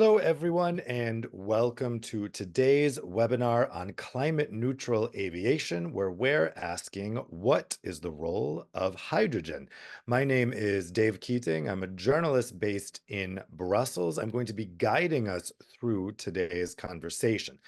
Hello, everyone, and welcome to today's webinar on climate neutral aviation, where we're asking, what is the role of hydrogen? My name is Dave Keating. I'm a journalist based in Brussels. I'm going to be guiding us through today's conversation.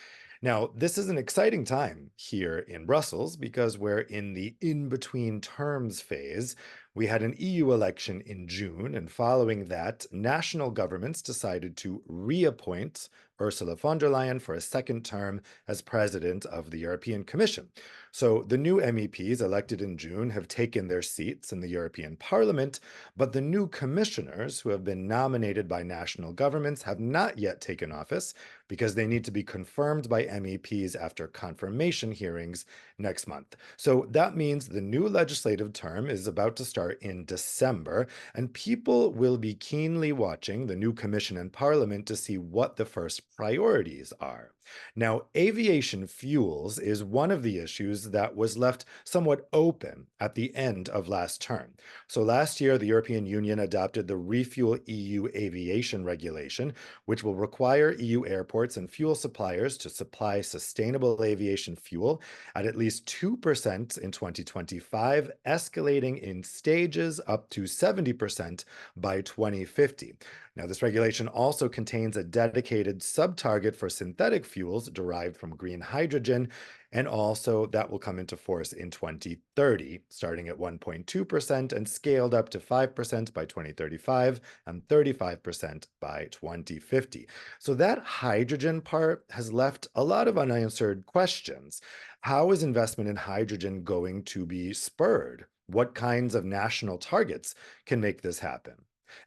Now, this is an exciting time here in Brussels because we're in the in-between terms phase. We had an EU election in June, and following that, national governments decided to reappoint Ursula von der Leyen for a second term as president of the European Commission. So the new MEPs elected in June have taken their seats in the European Parliament, but the new commissioners who have been nominated by national governments have not yet taken office because they need to be confirmed by MEPs after confirmation hearings next month. So that means the new legislative term is about to start in December, and people will be keenly watching the new Commission and Parliament to see what the first priorities are. Now, aviation fuels is one of the issues that was left somewhat open at the end of last term. So last year, the European Union adopted the Refuel EU Aviation Regulation, which will require EU airports and fuel suppliers to supply sustainable aviation fuel at least 2% in 2025, escalating in stages up to 70% by 2050. Now, this regulation also contains a dedicated sub-target for synthetic fuels derived from green hydrogen, and also that will come into force in 2030, starting at 1.2% and scaled up to 5% by 2035 and 35% by 2050. So that hydrogen part has left a lot of unanswered questions. How is investment in hydrogen going to be spurred? What kinds of national targets can make this happen?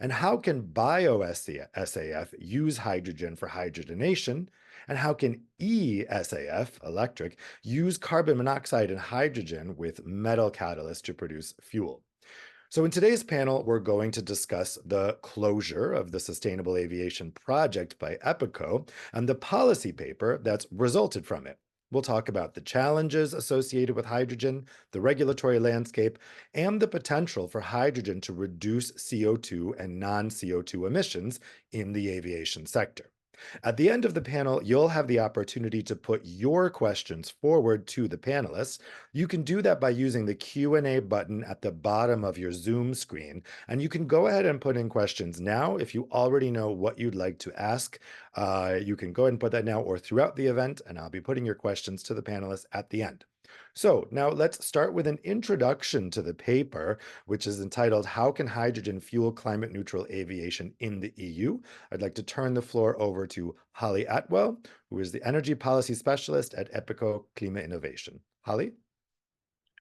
And how can bio-SAF use hydrogen for hydrogenation? And how can eSAF, electric, use carbon monoxide and hydrogen with metal catalysts to produce fuel? So in today's panel, we're going to discuss the closure of the Sustainable Aviation Project by EPICO and the policy paper that's resulted from it. We'll talk about the challenges associated with hydrogen, the regulatory landscape, and the potential for hydrogen to reduce CO2 and non-CO2 emissions in the aviation sector. At the end of the panel, you'll have the opportunity to put your questions forward to the panelists. You can do that by using the Q&A button at the bottom of your Zoom screen, and you can go ahead and put in questions now. If you already know what you'd like to ask, you can go ahead and put that now or throughout the event, and I'll be putting your questions to the panelists at the end. So now let's start with an introduction to the paper, which is entitled, How Can Hydrogen Fuel Climate Neutral Aviation in the EU? I'd like to turn the floor over to Holly Attwell, who is the Energy Policy Specialist at EPICO KlimaInnovation. Holly?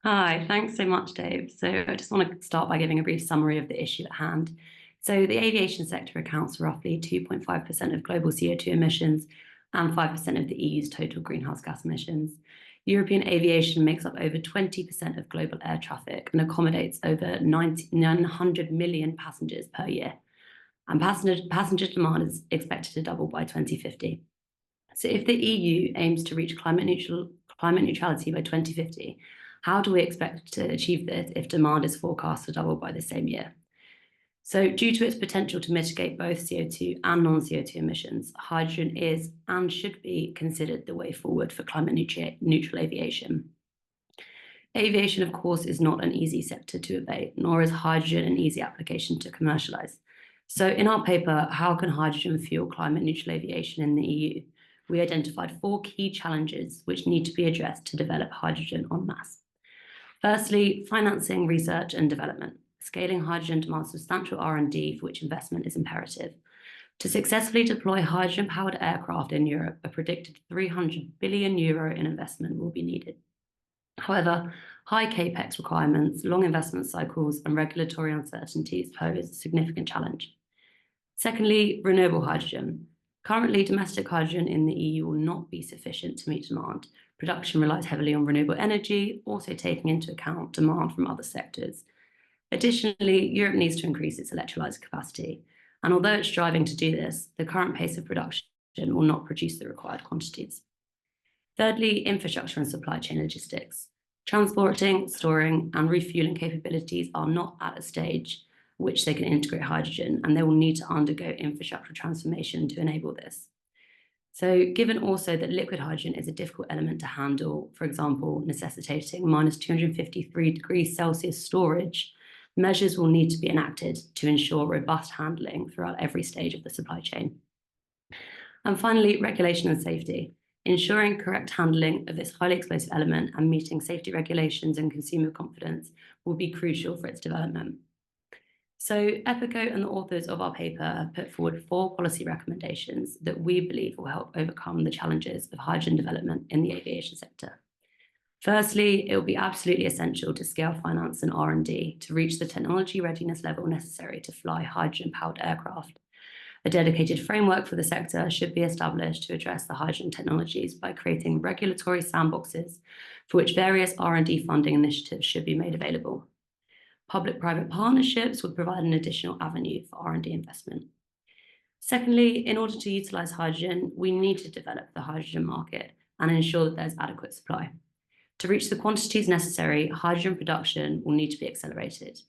Hi, thanks so much, Dave. So I just want to start by giving a brief summary of the issue at hand. So the aviation sector accounts for roughly 2.5% of global CO2 emissions and 5% of the EU's total greenhouse gas emissions. European aviation makes up over 20% of global air traffic and accommodates over 900 million passengers per year. And passenger demand is expected to double by 2050. So if the EU aims to reach climate neutrality by 2050, how do we expect to achieve this if demand is forecast to double by the same year? So due to its potential to mitigate both CO2 and non-CO2 emissions, hydrogen is and should be considered the way forward for climate neutral aviation. Aviation, of course, is not an easy sector to abate, nor is hydrogen an easy application to commercialize. So in our paper, How Can Hydrogen Fuel Climate Neutral Aviation in the EU? We identified 4 key challenges which need to be addressed to develop hydrogen en masse. Firstly, financing research and development. Scaling hydrogen demands substantial R&D, for which investment is imperative. To successfully deploy hydrogen-powered aircraft in Europe, a predicted €300 billion in investment will be needed. However, high capex requirements, long investment cycles, and regulatory uncertainties pose a significant challenge. Secondly, renewable hydrogen. Currently, domestic hydrogen in the EU will not be sufficient to meet demand. Production relies heavily on renewable energy, also taking into account demand from other sectors. Additionally, Europe needs to increase its electrolyzer capacity, and although it's striving to do this, the current pace of production will not produce the required quantities. Thirdly, infrastructure and supply chain logistics. Transporting, storing, and refueling capabilities are not at a stage which they can integrate hydrogen, and they will need to undergo infrastructure transformation to enable this. So given also that liquid hydrogen is a difficult element to handle, for example, necessitating minus 253 degrees Celsius storage, measures will need to be enacted to ensure robust handling throughout every stage of the supply chain. And finally, regulation and safety. Ensuring correct handling of this highly explosive element and meeting safety regulations and consumer confidence will be crucial for its development. So EPICO and the authors of our paper have put forward 4 policy recommendations that we believe will help overcome the challenges of hydrogen development in the aviation sector. Firstly, it will be absolutely essential to scale finance and R&D to reach the technology readiness level necessary to fly hydrogen-powered aircraft. A dedicated framework for the sector should be established to address the hydrogen technologies by creating regulatory sandboxes for which various R&D funding initiatives should be made available. Public-private partnerships would provide an additional avenue for R&D investment. Secondly, in order to utilise hydrogen, we need to develop the hydrogen market and ensure that there's adequate supply. To reach the quantities necessary, hydrogen production will need to be accelerated.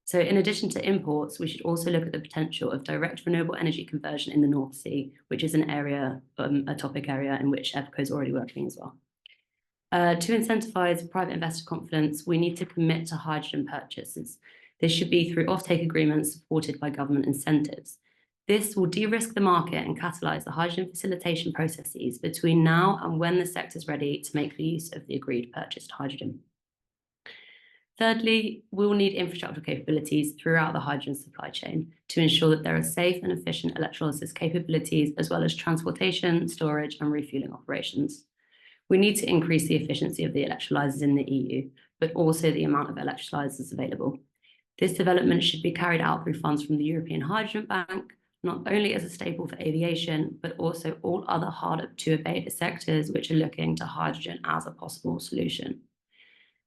So in addition to imports, we should also look at the potential of direct renewable energy conversion in the North Sea, which is an area, a topic area in which EPICO is already working as well. To incentivise private investor confidence, we need to commit to hydrogen purchases. This should be through offtake agreements supported by government incentives. This will de-risk the market and catalyse the hydrogen facilitation processes between now and when the sector is ready to make the use of the agreed purchased hydrogen. Thirdly, we will need infrastructure capabilities throughout the hydrogen supply chain to ensure that there are safe and efficient electrolysis capabilities, as well as transportation, storage, and refuelling operations. We need to increase the efficiency of the electrolyzers in the EU, but also the amount of electrolyzers available. This development should be carried out through funds from the European Hydrogen Bank, not only as a staple for aviation, but also all other hard-to-abate sectors which are looking to hydrogen as a possible solution.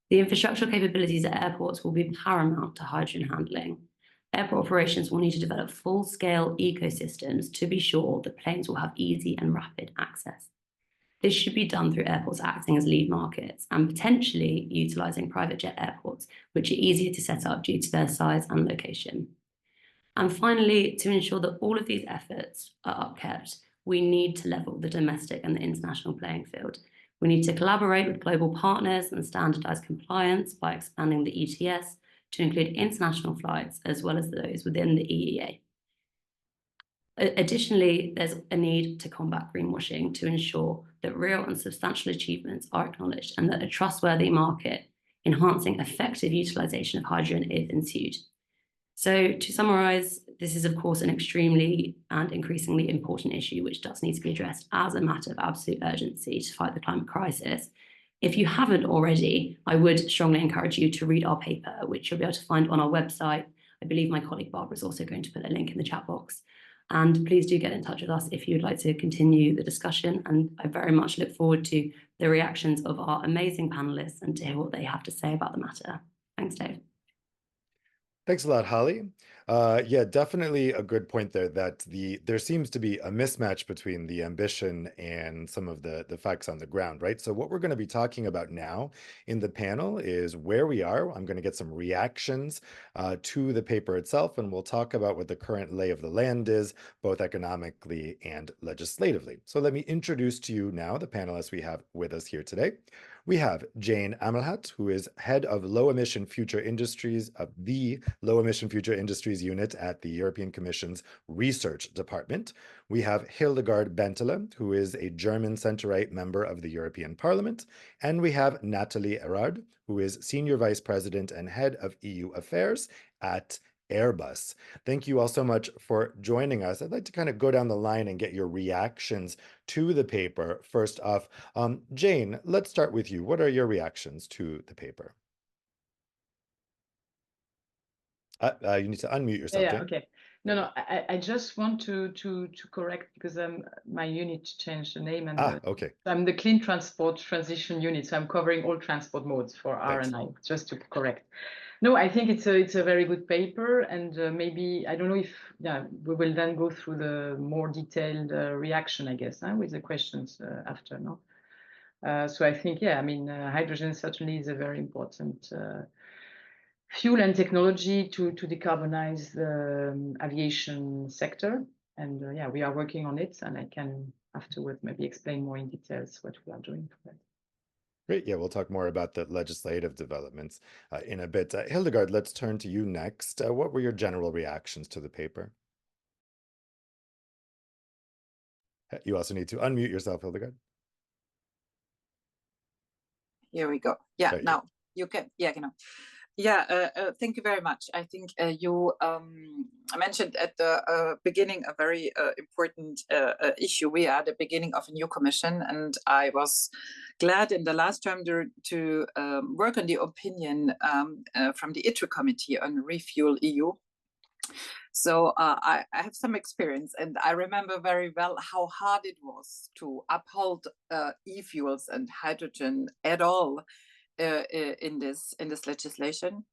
The infrastructure capabilities at airports will be paramount to hydrogen handling. Airport operations will need to develop full-scale ecosystems to be sure that planes will have easy and rapid access. This should be done through airports acting as lead markets and potentially utilising private jet airports, which are easier to set up due to their size and location. And finally, to ensure that all of these efforts are upkept, we need to level the domestic and the international playing field. We need to collaborate with global partners and standardise compliance by expanding the ETS to include international flights as well as those within the EEA. Additionally, there's a need to combat greenwashing to ensure that real and substantial achievements are acknowledged and that a trustworthy market enhancing effective utilisation of hydrogen is ensued. So to summarise, this is of course an extremely and increasingly important issue which does need to be addressed as a matter of absolute urgency to fight the climate crisis. If you haven't already, I would strongly encourage you to read our paper, which you'll be able to find on our website. I believe my colleague Barbara is also going to put a link in the chat box. And please do get in touch with us if you'd like to continue the discussion. And I very much look forward to the reactions of our amazing panelists and to hear what they have to say about the matter. Thanks, Dave. Thanks a lot, Holly. Yeah, definitely a good point there that there seems to be a mismatch between the ambition and some of the facts on the ground, right? So what we're going to be talking about now in the panel is where we are. I'm going to get some reactions to the paper itself, and we'll talk about what the current lay of the land is, both economically and legislatively. So let me introduce to you now the panelists we have with us here today. We have Jane Amilhat, who is head of Low Emission Future Industries of the Low Emission Future Industries Unit at the European Commission's Research Department. We have Hildegard Bentele, who is a German center-right member of the European Parliament. And we have Nathalie Errard, who is Senior Vice President and Head of EU Affairs at Airbus. Thank you all so much for joining us. I'd like to kind of go down the line and get your reactions to the paper. First off, Jane, let's start with you. What are your reactions to the paper? You need to unmute yourself, Yeah, Jane. okay. No, I just want to correct because my unit changed the name and okay. I'm the Clean Transport Transition Unit, so I'm covering all transport modes for R&I, just to correct. No, I think it's a very good paper, and maybe I don't know if we will then go through the more detailed reaction, I guess, with the questions after. No, so I think I mean hydrogen certainly is a very important fuel and technology to decarbonize the aviation sector. And yeah, we are working on it, and I can afterwards maybe explain more in details what we are doing for that. Great. Yeah, we'll talk more about the legislative developments in a bit. Hildegard, let's turn to you next. What were your general reactions to the paper? You also need to unmute yourself, Hildegard. Here we go. Yeah, now you can. Yeah, you know. Yeah, thank you very much. I think you mentioned at the beginning a very important issue. We are at the beginning of a new commission, and I was glad in the last term to work on the opinion from the ITRE committee on Refuel EU. So I have some experience, and I remember very well how hard it was to uphold e-fuels and hydrogen at all in this legislation.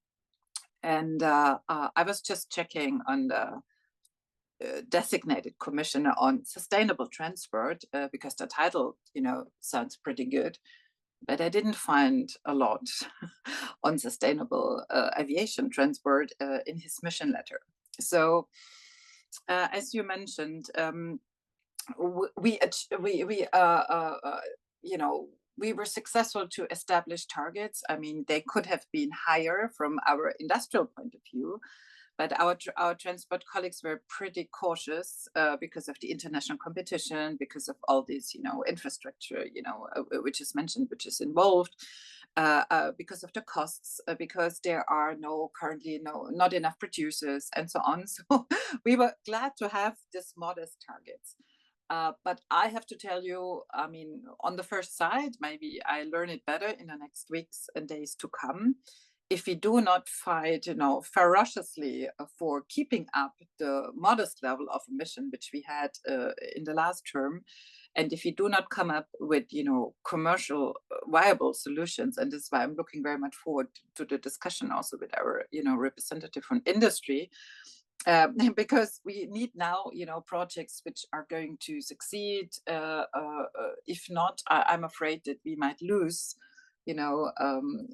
And I was just checking on the designated commissioner on sustainable transport because the title, you know, sounds pretty good, but I didn't find a lot on sustainable aviation transport in his mission letter. So as you mentioned, we were successful to establish targets. I mean, they could have been higher from our industrial point of view, but our transport colleagues were pretty cautious because of the international competition, because of all this, you know, infrastructure, you know, which is mentioned, which is involved, because of the costs, because there are currently not enough producers, and so on. So we were glad to have this modest targets. But I have to tell you, I mean, on the first side, maybe I learn it better in the next weeks and days to come. If we do not fight, you know, ferociously for keeping up the modest level of emission which we had in the last term, and if we do not come up with, you know, commercial viable solutions, and this is why I'm looking very much forward to the discussion also with our, you know, representative from industry. Because we need now, you know, projects which are going to succeed. If not, I'm afraid that we might lose, you know,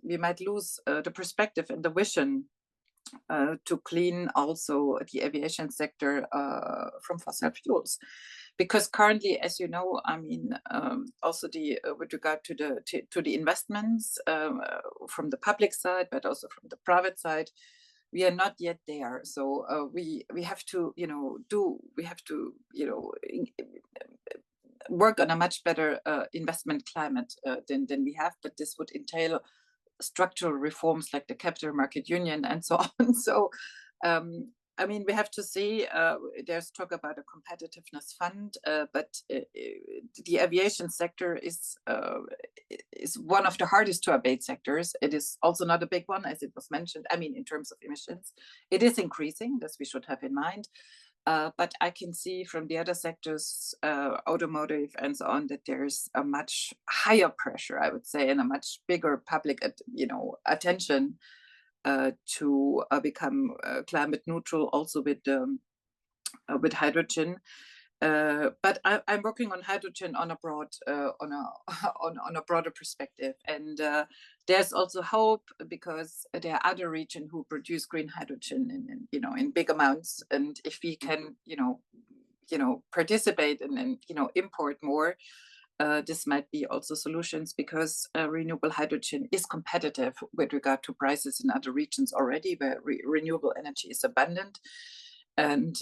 the perspective and the vision to clean also the aviation sector from fossil fuels. Because currently, as you know, I mean, also with regard to the investments from the public side, but also from the private side, we are not yet there. So we have to, you know, work on a much better investment climate than we have. But this would entail structural reforms like the capital market union and so on. So I mean, we have to see. There's talk about a competitiveness fund, but the aviation sector is one of the hardest to abate sectors. It is also not a big one, as it was mentioned. I mean, in terms of emissions, it is increasing. This we should have in mind. But I can see from the other sectors, automotive and so on, that there's a much higher pressure, I would say, and a much bigger public, attention to become climate neutral, also with hydrogen. But I'm working on hydrogen on a broader perspective, and there's also hope because there are other regions who produce green hydrogen in big amounts, and if we can participate and import more, this might be also solutions, because renewable hydrogen is competitive with regard to prices in other regions already where renewable energy is abundant. And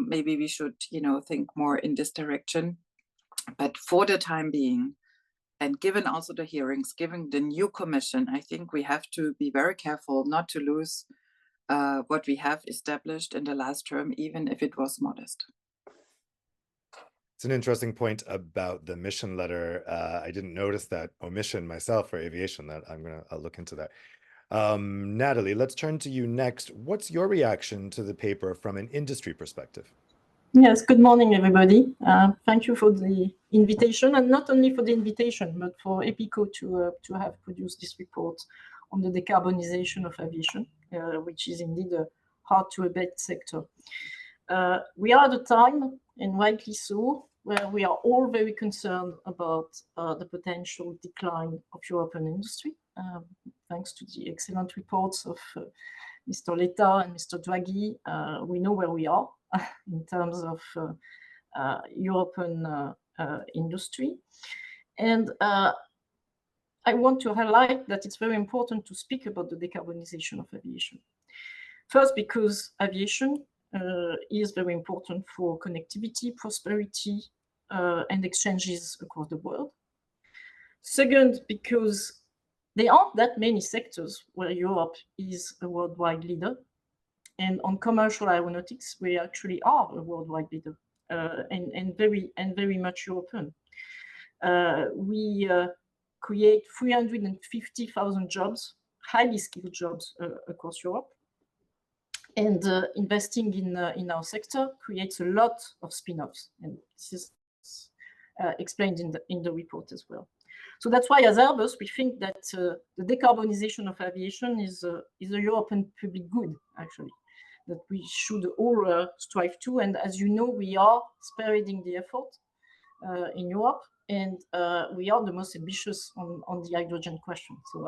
maybe we should, think more in this direction. But for the time being, and given also the hearings, given the new commission, I think we have to be very careful not to lose what we have established in the last term, even if it was modest. It's an interesting point about the mission letter. I didn't notice that omission myself for aviation. That I'll look into that. Nathalie, let's turn to you next. What's your reaction to the paper from an industry perspective? Yes, good morning, everybody. Thank you for the invitation, and not only for the invitation, but for EPICO to have produced this report on the decarbonisation of aviation, which is indeed a hard-to-abate sector. We are at a time, and rightly so, where we are all very concerned about the potential decline of European industry, thanks to the excellent reports of Mr. Letta and Mr. Draghi, we know where we are in terms of European industry. And I want to highlight that it's very important to speak about the decarbonization of aviation. First, because aviation is very important for connectivity, prosperity, and exchanges across the world. Second, because there aren't that many sectors where Europe is a worldwide leader. And on commercial aeronautics, we actually are a worldwide leader and very much European. We create 350,000 jobs, highly skilled jobs across Europe. And investing in our sector creates a lot of spin-offs, and this is explained in the report as well. So that's why, as Airbus, we think that the decarbonization of aviation is a European public good, actually, that we should all strive to. And as you know, we are spearheading the effort in Europe, and we are the most ambitious on the hydrogen question. So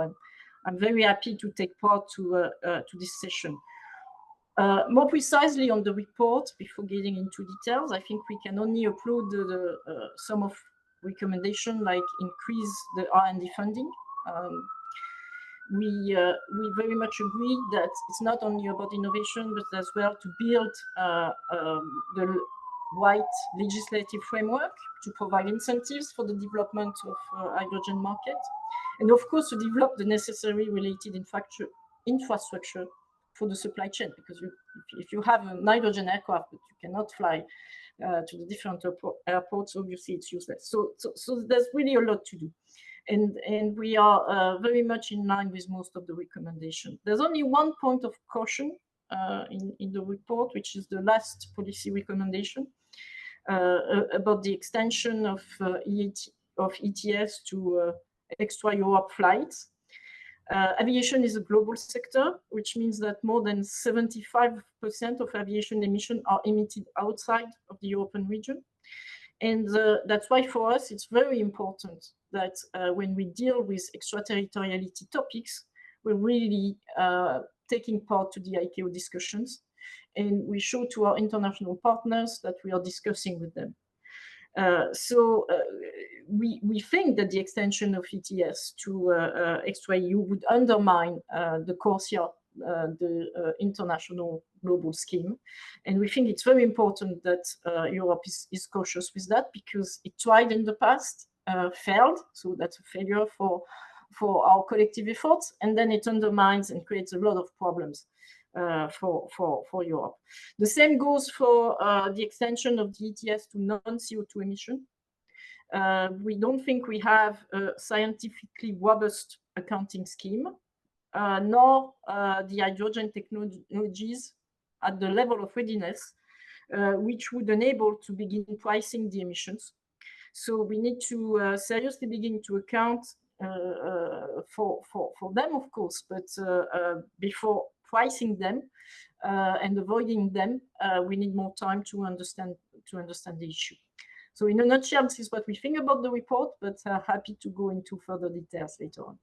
I'm very happy to take part to this session. More precisely on the report, before getting into details, I think we can only upload some of recommendation, like increase the R&D funding. We very much agree that it's not only about innovation, but as well to build the right legislative framework to provide incentives for the development of hydrogen market, and of course to develop the necessary related infrastructure for the supply chain, because if you have a hydrogen aircraft but you cannot fly to the different airports, obviously it's useless. So there's really a lot to do, and we are very much in line with most of the recommendations. There's only one point of caution in the report, which is the last policy recommendation about the extension of ETS to extra Europe flights. Aviation is a global sector, which means that more than 75% of aviation emissions are emitted outside of the European region. And that's why for us, it's very important that when we deal with extraterritoriality topics, we're really taking part to the ICAO discussions. And we show to our international partners that we are discussing with them. We think that the extension of ETS to extra EU would undermine the CORSIA, the international global scheme. And we think it's very important that Europe is cautious with that, because it tried in the past, failed. So that's a failure for our collective efforts. And then it undermines and creates a lot of problems for Europe. The same goes for the extension of the ETS to non-CO2 emission. We don't think we have a scientifically robust accounting scheme, nor the hydrogen technologies at the level of readiness, which would enable to begin pricing the emissions. So we need to seriously begin to account for them, of course, but before pricing them and avoiding them, we need more time to understand the issue. So in a nutshell, this is what we think about the report, but happy to go into further details later on.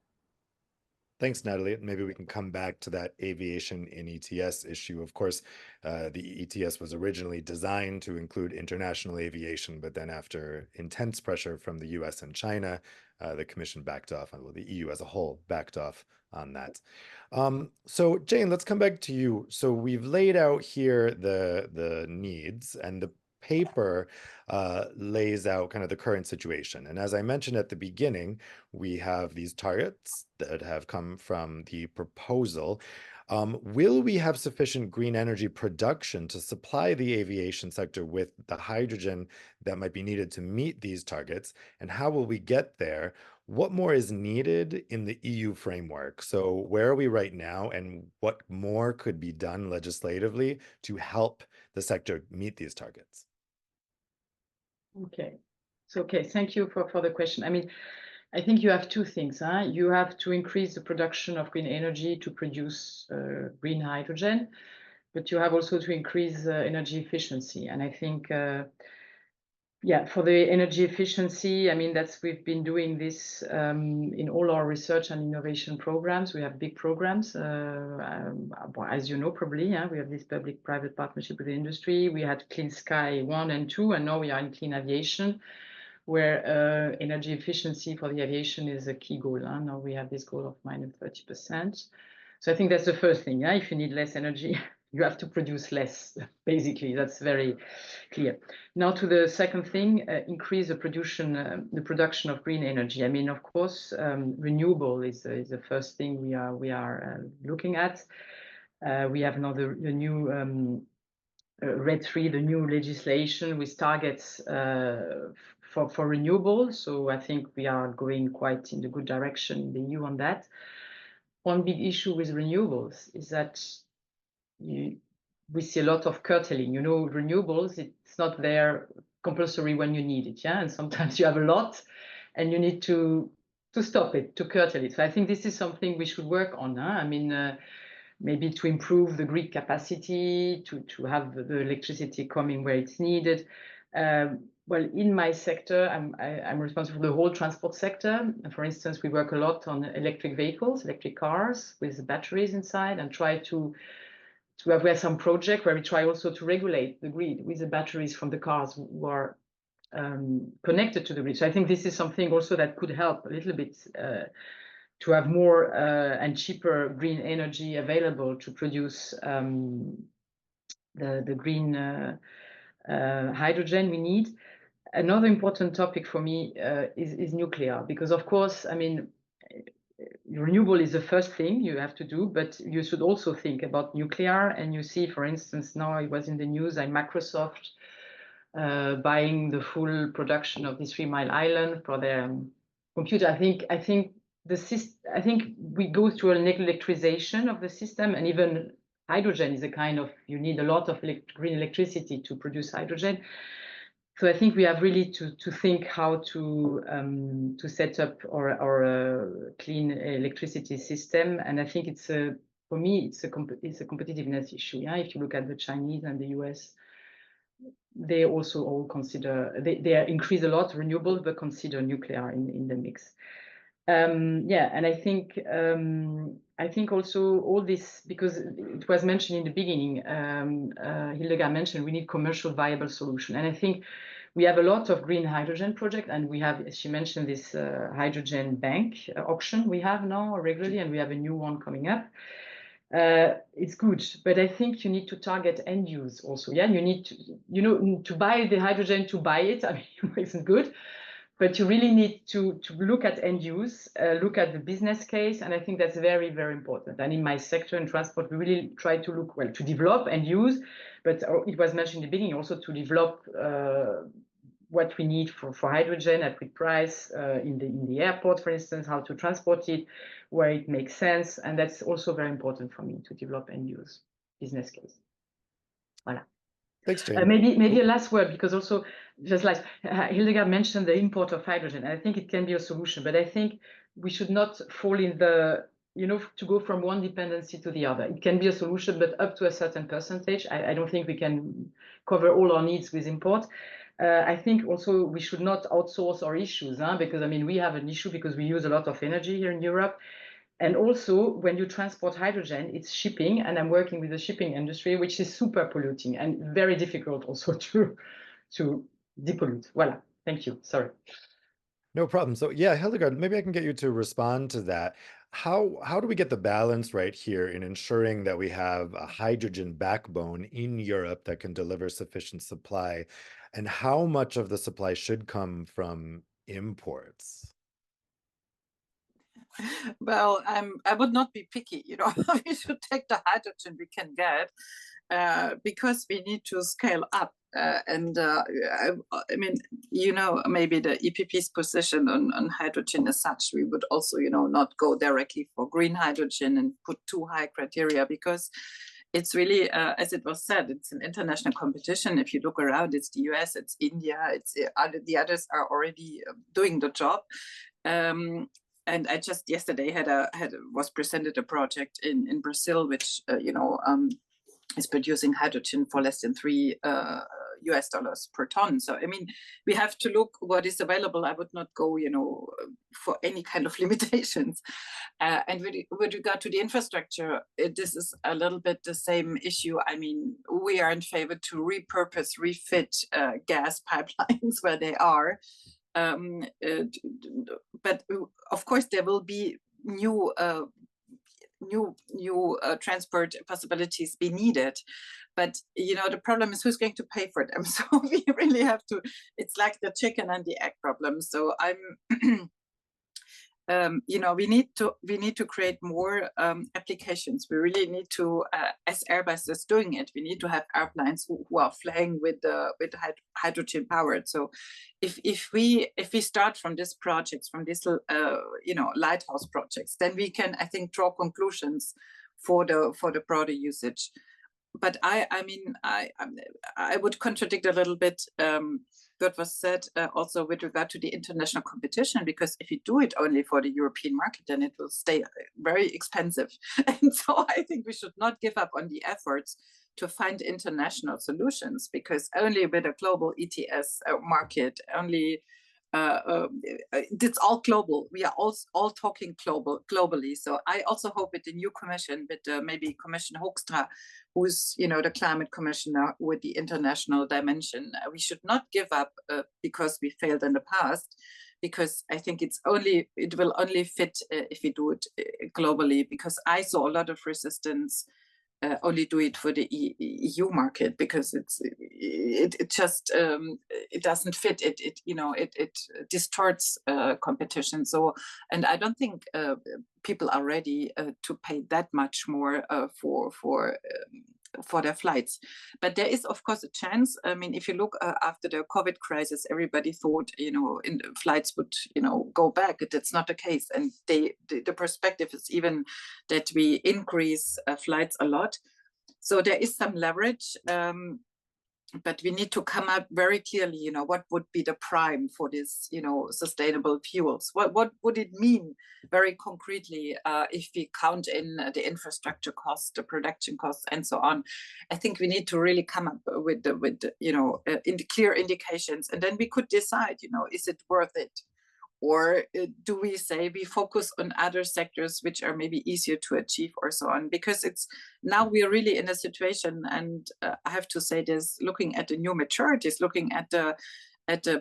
Thanks, Nathalie. Maybe we can come back to that aviation in ETS issue. Of course, the ETS was originally designed to include international aviation, but then after intense pressure from the US and China, the Commission backed off, and well, the EU as a whole backed off on that. So Jane, let's come back to you. So we've laid out here the needs, and the paper lays out kind of the current situation. And as I mentioned at the beginning, we have these targets that have come from the proposal. Will we have sufficient green energy production to supply the aviation sector with the hydrogen that might be needed to meet these targets? And how will we get there? What more is needed in the EU framework? So where are we right now, and what more could be done legislatively to help the sector meet these targets? Okay. So, thank you for the question. I mean, I think you have two things. You have to increase the production of green energy to produce green hydrogen, but you have also to increase energy efficiency. And I think Yeah, for the energy efficiency, I mean, we've been doing this in all our research and innovation programs. We have big programs, as you know, probably, yeah, we have this public-private partnership with the industry. We had Clean Sky 1 and 2, and now we are in Clean Aviation, where energy efficiency for the aviation is a key goal. Now we have this goal of minus 30%. So I think that's the first thing. Yeah? If you need less energy, you have to produce less, basically. That's very clear. Now to the second thing, increase the production of green energy. I mean, of course, renewable is the first thing we are looking at. We have now the new RED III, the new legislation with targets for renewables. So I think we are going quite in the good direction in the EU on that. One big issue with renewables is that we see a lot of curtailing. You know, renewables, it's not there compulsory when you need it, yeah? And sometimes you have a lot and you need to stop it, to curtail it. So I think this is something we should work on. I mean, maybe to improve the grid capacity, to have the electricity coming where it's needed. Well, in my sector, I'm responsible for the whole transport sector. For instance, we work a lot on electric vehicles, electric cars with batteries inside, and try to have some project where we try also to regulate the grid with the batteries from the cars who are connected to the grid. So I think this is something also that could help a little bit to have more and cheaper green energy available to produce the green hydrogen we need. Another important topic for me is nuclear, because of course, I mean, renewable is the first thing you have to do, but you should also think about nuclear. And you see, for instance, now it was in the news, Microsoft buying the full production of the 3 Mile Island for their computer. I think we go through an electricization of the system, and even hydrogen is a kind of, you need a lot of green electricity to produce hydrogen. So I think we have really to think how to set up our clean electricity system, and I think for me it's a competitiveness issue. Yeah, if you look at the Chinese and the US, they also all consider they increase a lot renewables, but consider nuclear in the mix. Yeah, and I think also all this, because it was mentioned in the beginning, Hildegard mentioned we need commercial viable solution, and I think we have a lot of green hydrogen project, and we have, as she mentioned, this hydrogen bank auction we have now regularly, and we have a new one coming up. It's good, but I think you need to target end use also. Yeah, you need to, to buy the hydrogen to buy it. I mean, it isn't good. But you really need to look at end use, look at the business case, and I think that's very, very important. And in my sector in transport, we really try to look, well, to develop end use, but it was mentioned in the beginning also to develop what we need for hydrogen at good price in the airport, for instance, how to transport it, where it makes sense, and that's also very important for me to develop end use business case. Voilà. Thanks, Jane. Maybe a last word, because also, just like Hildegard mentioned, the import of hydrogen, I think it can be a solution, but I think we should not fall in the, to go from one dependency to the other. It can be a solution, but up to a certain percentage. I don't think we can cover all our needs with import. I think also we should not outsource our issues, because I mean, we have an issue because we use a lot of energy here in Europe. And also, when you transport hydrogen, it's shipping, and I'm working with the shipping industry, which is super polluting and very difficult also to depollute. Voilà. Thank you. Sorry. No problem. So yeah, Hildegard, maybe I can get you to respond to that. How do we get the balance right here in ensuring that we have a hydrogen backbone in Europe that can deliver sufficient supply, and how much of the supply should come from imports? Well, I would not be picky, we should take the hydrogen we can get because we need to scale up. I mean, maybe the EPP's position on hydrogen as such, we would also, not go directly for green hydrogen and put too high criteria, because it's really, as it was said, it's an international competition. If you look around, it's the US, it's India, it's the others are already doing the job. And I just yesterday was presented a project in Brazil, which is producing hydrogen for less than 3 US dollars per ton. So, I mean, we have to look what is available. I would not go, for any kind of limitations. And with regard to the infrastructure, this is a little bit the same issue. I mean, we are in favor to repurpose, refit gas pipelines where they are. But of course, there will be new transport possibilities be needed. But the problem is who's going to pay for them. So we really have to. It's like the chicken and the egg problem. So I'm. We need to create more applications. We really need to, as Airbus is doing it, we need to have airplanes who are flying with hydrogen powered. So if we start from these projects, from these lighthouse projects, then we can, I think, draw conclusions for the broader usage. But I mean I would contradict a little bit what was said also with regard to the international competition, because if you do it only for the European market, then it will stay very expensive. And so I think we should not give up on the efforts to find international solutions, because only with a global ETS market, only it's all global. We are all talking globally. So I also hope with the new commission, with maybe Commissioner Hoekstra, who's the climate commissioner with the international dimension, we should not give up because we failed in the past, because I think it will only fit if we do it globally. Because I saw a lot of resistance. Only do it for the EU market, because it just it doesn't fit. It distorts competition. So, and I don't think people are ready to pay that much more for their flights. But there is, of course, a chance. I mean, if you look after the COVID crisis, everybody thought, flights would, go back. That's not the case. And the perspective is even that we increase flights a lot. So there is some leverage. But we need to come up very clearly, what would be the prime for this, sustainable fuels? What would it mean very concretely if we count in the infrastructure costs, the production costs, and so on? I think we need to really come up with in the clear indications, and then we could decide, is it worth it? Or do we say we focus on other sectors which are maybe easier to achieve, or so on? Because now we are really in a situation, and I have to say this, looking at the new maturities, looking at the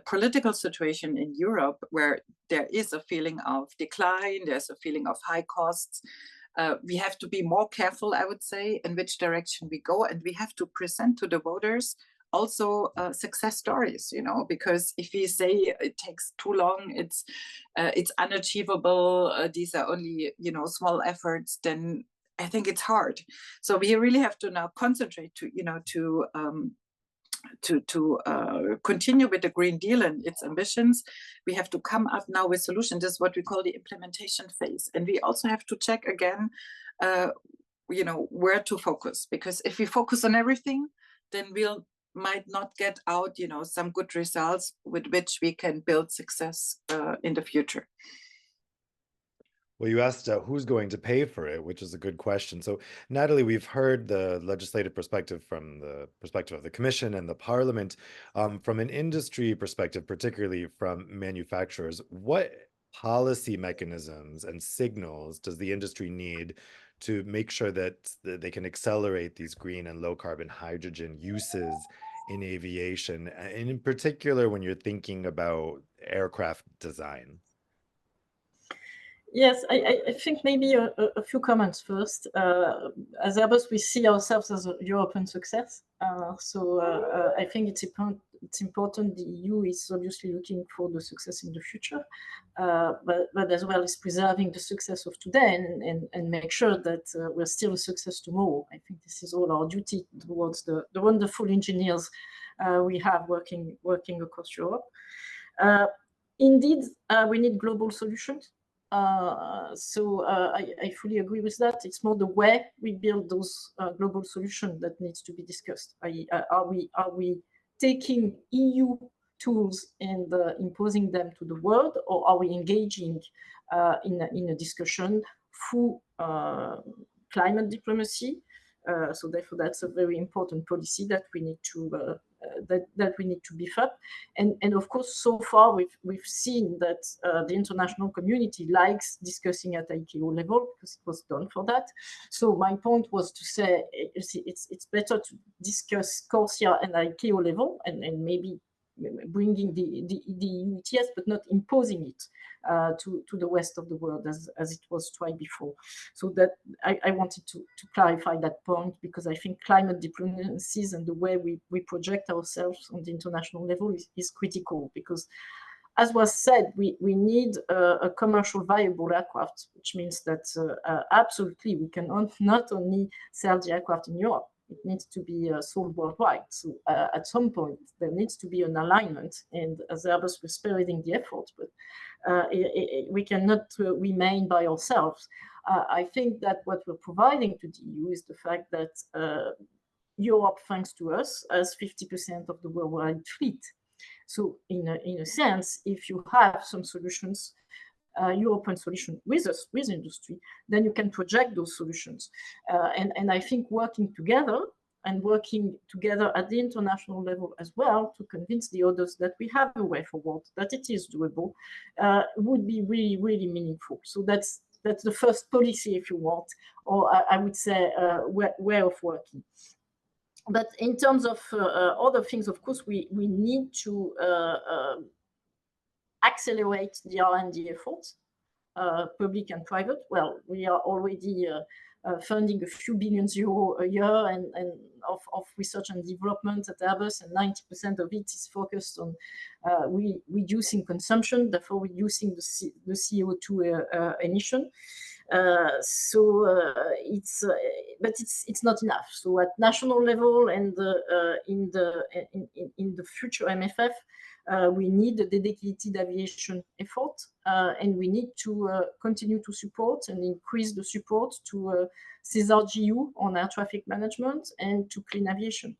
political situation in Europe, where there is a feeling of decline, there's a feeling of high costs. We have to be more careful, I would say, in which direction we go, and we have to present to the voters also success stories, because if we say it takes too long, it's unachievable, these are only small efforts, then I think it's hard. So we really have to now concentrate to continue with the Green Deal and its ambitions. We have to come up now with solutions. This is what we call the implementation phase, and we also have to check again where to focus, because if we focus on everything, then we'll might not get out, some good results with which we can build success in the future. Well, you asked who's going to pay for it, which is a good question. So, Nathalie, we've heard the legislative perspective from the perspective of the Commission and the Parliament. From an industry perspective, particularly from manufacturers, what policy mechanisms and signals does the industry need to make sure that they can accelerate these green and low carbon hydrogen uses in aviation, and in particular when you're thinking about aircraft design? Yes, I think maybe a few comments first. As Airbus, we see ourselves as a European success. So I think it's important. The EU is obviously looking for the success in the future, but as well as preserving the success of today and make sure that we're still a success tomorrow. I think this is all our duty towards the wonderful engineers we have working across Europe. Indeed, we need global solutions. So I fully agree with that. It's more the way we build those global solutions that needs to be discussed. Are we taking EU tools and imposing them to the world, or are we engaging in a discussion through climate diplomacy? So therefore, that's a very important policy that we need to that we need to beef up. And of course, so far we've seen that the international community likes discussing at ICAO level because it was done for that. So my point was to say it's better to discuss CORSIA and ICAO level and maybe bringing the ETS, but not imposing it to the rest of the world as it was tried before. So that I wanted to clarify that point, because I think climate diplomacies and the way we project ourselves on the international level is critical, because as was said, we need a commercial viable aircraft, which means that absolutely we can not only sell the aircraft in Europe, it needs to be sold worldwide. So at some point, there needs to be an alignment, and as Airbus, we're spearheading the effort, but we cannot remain by ourselves. I think that what we're providing to the EU is the fact that Europe, thanks to us, has 50% of the worldwide fleet. So in a sense, if you have some solutions, European solution with us, with industry, then you can project those solutions. And I think working together at the international level as well to convince the others that we have a way forward, that it is doable, would be really, really meaningful. So that's the first policy, if you want, or I would say way of working. But in terms of other things, of course, we need to accelerate the R&D efforts, public and private. Well, we are already funding a few billions euro a year and of research and development at Airbus, and 90% of it is focused on reducing consumption, therefore reducing the CO2 emission. But it's not enough. So at national level and in the future MFF, we need a dedicated aviation effort, and we need to continue to support and increase the support to CESAR-GU on air traffic management and to KlimaInnovation,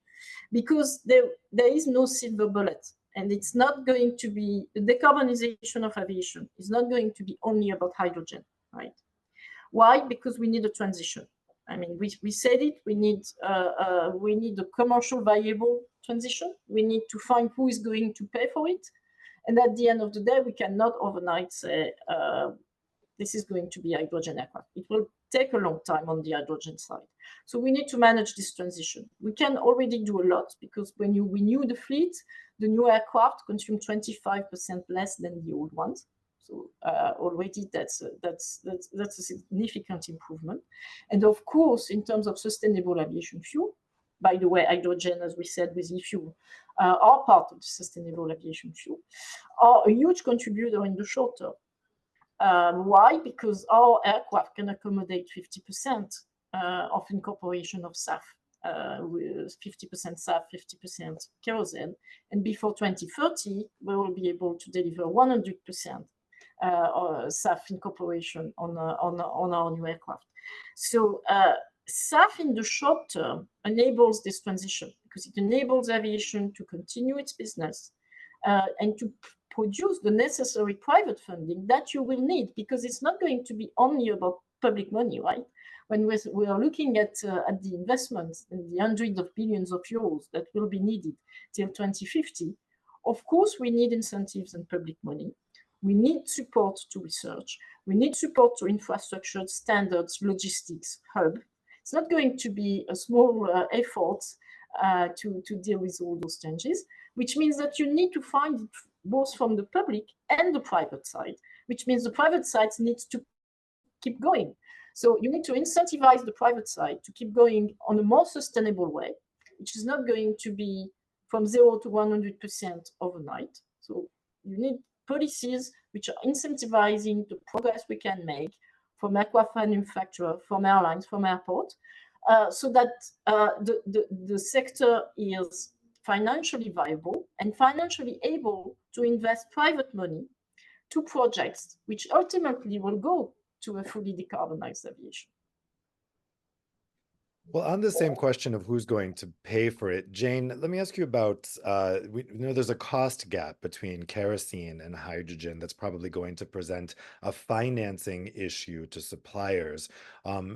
because there is no silver bullet, and it's not going to be the decarbonization of aviation is not going to be only about hydrogen, right? Why? Because we need a transition. I mean, we said it. We need a commercial viable transition. We need to find who is going to pay for it, and at the end of the day, we cannot overnight say this is going to be hydrogen aircraft. It will take a long time on the hydrogen side. So we need to manage this transition. We can already do a lot, because when you renew the fleet, the new aircraft consume 25% less than the old ones. So already that's a significant improvement. And of course, in terms of sustainable aviation fuel, by the way, hydrogen, as we said, with e-fuel, are part of the sustainable aviation fuel, are a huge contributor in the short term. Why? Because our aircraft can accommodate 50% of incorporation of SAF, with 50% SAF, 50% kerosene. And before 2030, we will be able to deliver 100% SAF incorporation on our new aircraft. So SAF in the short term enables this transition, because it enables aviation to continue its business and to produce the necessary private funding that you will need, because it's not going to be only about public money, right? When we are looking at the investments and the hundreds of billions of euros that will be needed till 2050, of course, we need incentives and public money. We need support to research. We need support to infrastructure, standards, logistics, hub. It's not going to be a small effort to deal with all those changes, which means that you need to find it both from the public and the private side, which means the private side needs to keep going. So you need to incentivize the private side to keep going on a more sustainable way, which is not going to be from 0 to 100% overnight. So you need policies which are incentivizing the progress we can make from aircraft manufacturer, from airlines, from airports, so that the sector is financially viable and financially able to invest private money to projects which ultimately will go to a fully decarbonized aviation. Well, on the same question of who's going to pay for it, Jane, let me ask you about, we know there's a cost gap between kerosene and hydrogen that's probably going to present a financing issue to suppliers.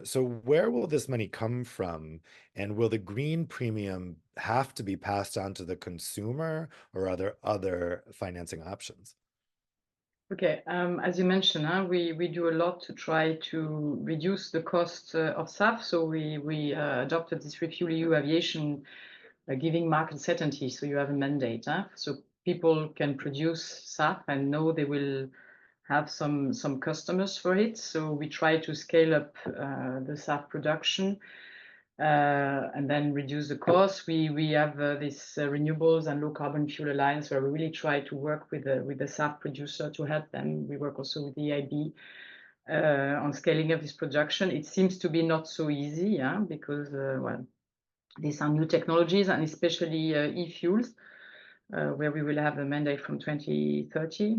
So where will this money come from? And will the green premium have to be passed on to the consumer, or are there other financing options? Okay, as you mentioned, we do a lot to try to reduce the cost of SAF. So we adopted this Refuel EU Aviation giving market certainty. So you have a mandate, so people can produce SAF and know they will have some customers for it. So we try to scale up the SAF production. And then reduce the cost. We have this Renewables and Low Carbon Fuel Alliance, where we really try to work with the SAF producer to help them. We work also with the EIB on scaling up this production. It seems to be not so easy, because well, these are new technologies, and especially e-fuels, where we will have a mandate from 2030,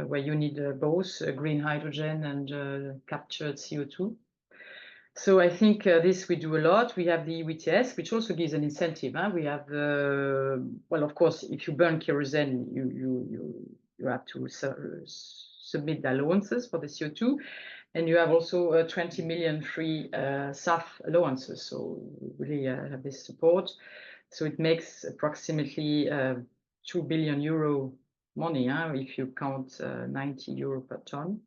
where you need both green hydrogen and captured CO2. So I think this we do a lot. We have the ETS, which also gives an incentive. We have well, of course, if you burn kerosene, you have to submit the allowances for the CO2, and you have also 20 million free SAF allowances. So we really have this support. So it makes approximately 2 billion euro money, if you count 90 euro per ton.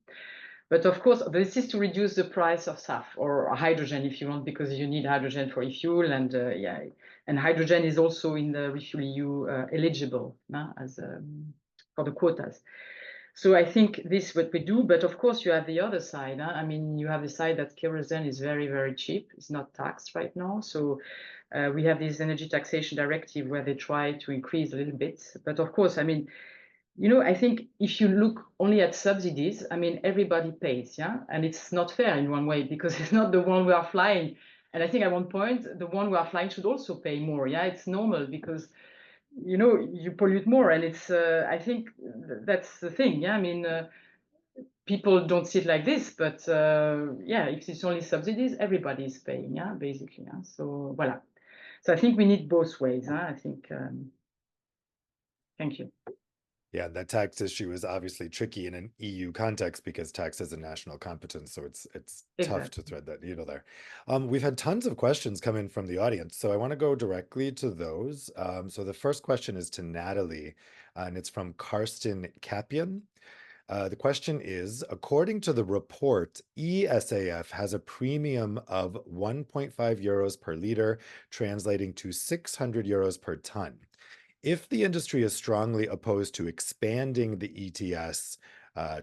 But of course, this is to reduce the price of SAF or hydrogen, if you want, because you need hydrogen for e-fuel, and and hydrogen is also in the Refuel EU eligible as for the quotas. So I think this is what we do. But of course, you have the other side. I mean, you have the side that kerosene is very, very cheap. It's not taxed right now. So we have this energy taxation directive where they try to increase a little bit. But of course, I mean, you know, I think if you look only at subsidies, I mean, everybody pays, and it's not fair in one way, because it's not the one we are flying. And I think at one point, the one we are flying should also pay more. It's normal, because, you know, you pollute more, and it's. I think that's the thing. I mean, people don't see it like this, but if it's only subsidies, everybody is paying. Basically. So voilà. So I think we need both ways. I think. Thank you. Yeah, that tax issue is obviously tricky in an EU context because tax is a national competence, so it's tough to thread that needle there. We've had tons of questions come in from the audience, so I want to go directly to those. So the first question is to Nathalie, and it's from Karsten Kapian. The question is, according to the report, ESAF has a premium of 1.5 euros per liter, translating to 600 euros per ton. If the industry is strongly opposed to expanding the ETS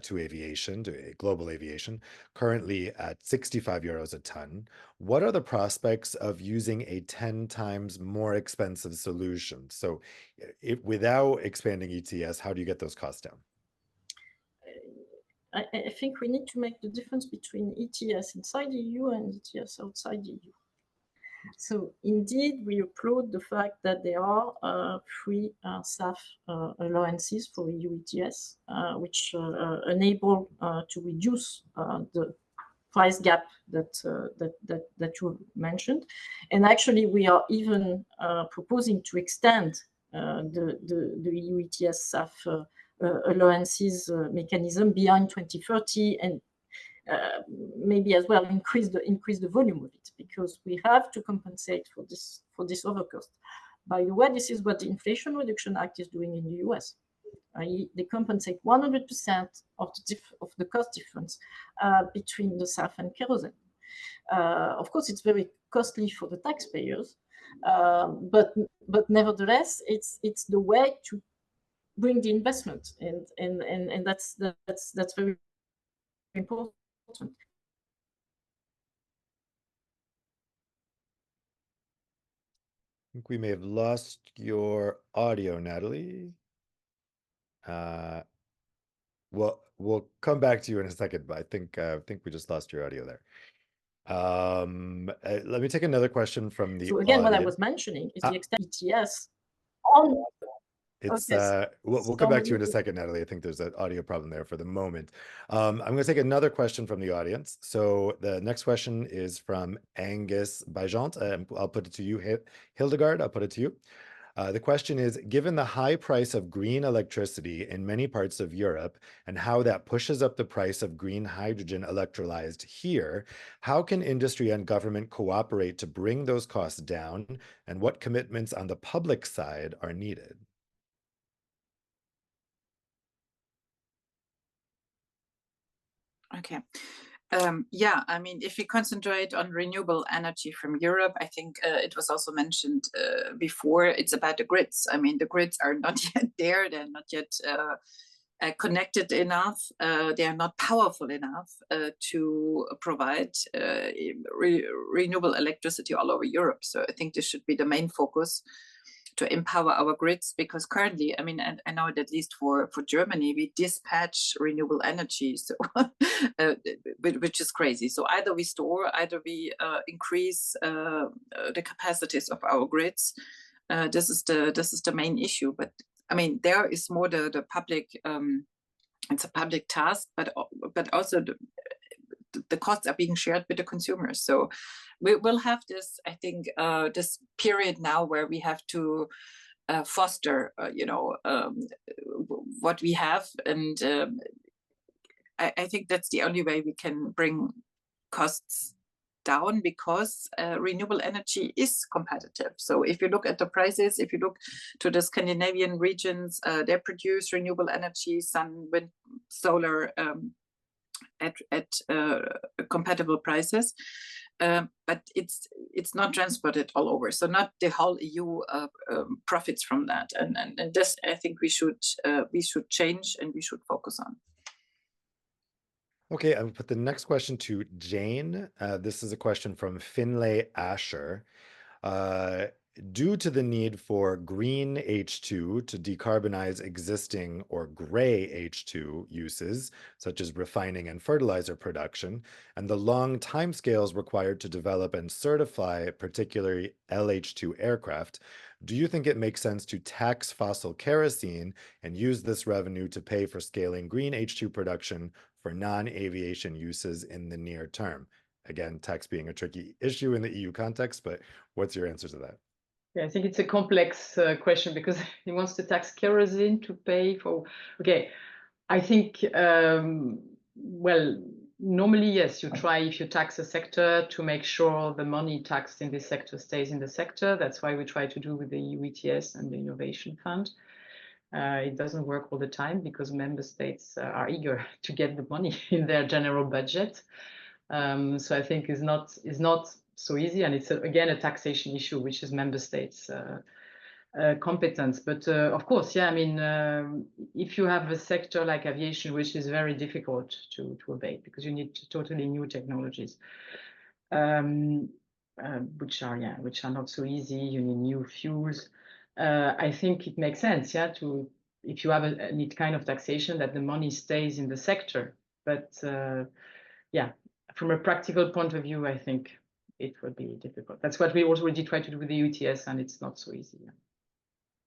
to aviation, to global aviation, currently at 65 euros a ton, what are the prospects of using a 10 times more expensive solution? So without expanding ETS, how do you get those costs down? I think we need to make the difference between ETS inside the EU and ETS outside the EU. So indeed, we applaud the fact that there are free SAF allowances for EU ETS, which enable to reduce the price gap that you mentioned. And actually, we are even proposing to extend the EU ETS SAF allowances mechanism beyond 2030, and maybe as well increase the volume of it, because we have to compensate for this overcost. By the way, this is what the Inflation Reduction Act is doing in the US. They compensate 100% of the cost difference between the SAF and kerosene. Of course, it's very costly for the taxpayers, but nevertheless, it's the way to bring the investment, and that's very important. I think we may have lost your audio, Nathalie. Well, we'll come back to you in a second, but I think we just lost your audio there. Let me take another question from the So again, audience. what I was mentioning is the extent ETS on. It's Okay. we'll come back to you in a second, Nathalie. I think there's an audio problem there for the moment. I'm going to take another question from the audience. So the next question is from Angus Bajant. I'll put it to you, Hildegard. I'll put it to you. The question is, given the high price of green electricity in many parts of Europe and how that pushes up the price of green hydrogen electrolyzed here, how can industry and government cooperate to bring those costs down, and what commitments on the public side are needed? Okay. Yeah, I mean, if we concentrate on renewable energy from Europe, I think it was also mentioned before, it's about the grids. I mean, the grids are not yet there. They're not yet connected enough. They are not powerful enough to provide renewable electricity all over Europe. So I think this should be the main focus, to empower our grids, because currently, I mean, I know that at least for Germany, we dispatch renewable energy, so which is crazy. So either we store, either we increase the capacities of our grids. This is the main issue. But I mean, there is more the public. It's a public task, but also the costs are being shared with the consumers. So we will have this, I think, this period now where we have to foster, what we have. And I think that's the only way we can bring costs down, because renewable energy is competitive. So if you look at the prices, if you look to the Scandinavian regions, they produce renewable energy, sun, wind, solar, at compatible prices, but it's not transported all over. So not the whole EU profits from that, and this I think we should change, and we should focus on. Okay, I'll put the next question to Jane. This is a question from Finlay Asher. Due to the need for green H2 to decarbonize existing or gray H2 uses, such as refining and fertilizer production, and the long timescales required to develop and certify particularly LH2 aircraft, do you think it makes sense to tax fossil kerosene and use this revenue to pay for scaling green H2 production for non-aviation uses in the near term? Again, tax being a tricky issue in the EU context, but what's your answer to that? Yeah, I think it's a complex question, because he wants to tax kerosene to pay for. Okay, I think, well, normally, yes, you try, if you tax a sector, to make sure the money taxed in this sector stays in the sector. That's why we try to do with the EU ETS and the Innovation Fund. It doesn't work all the time, because member states are eager to get the money in their general budget. So I think is not so easy, and it's again a taxation issue, which is member states' competence. But of course, yeah, I mean, if you have a sector like aviation, which is very difficult to abate, because you need totally new technologies, which are not so easy. You need new fuels. I think it makes sense, yeah, if you have a need kind of taxation, that the money stays in the sector. But yeah, from a practical point of view, I think it would be difficult. That's what we already try to do with the UTS, and it's not so easy. Yeah.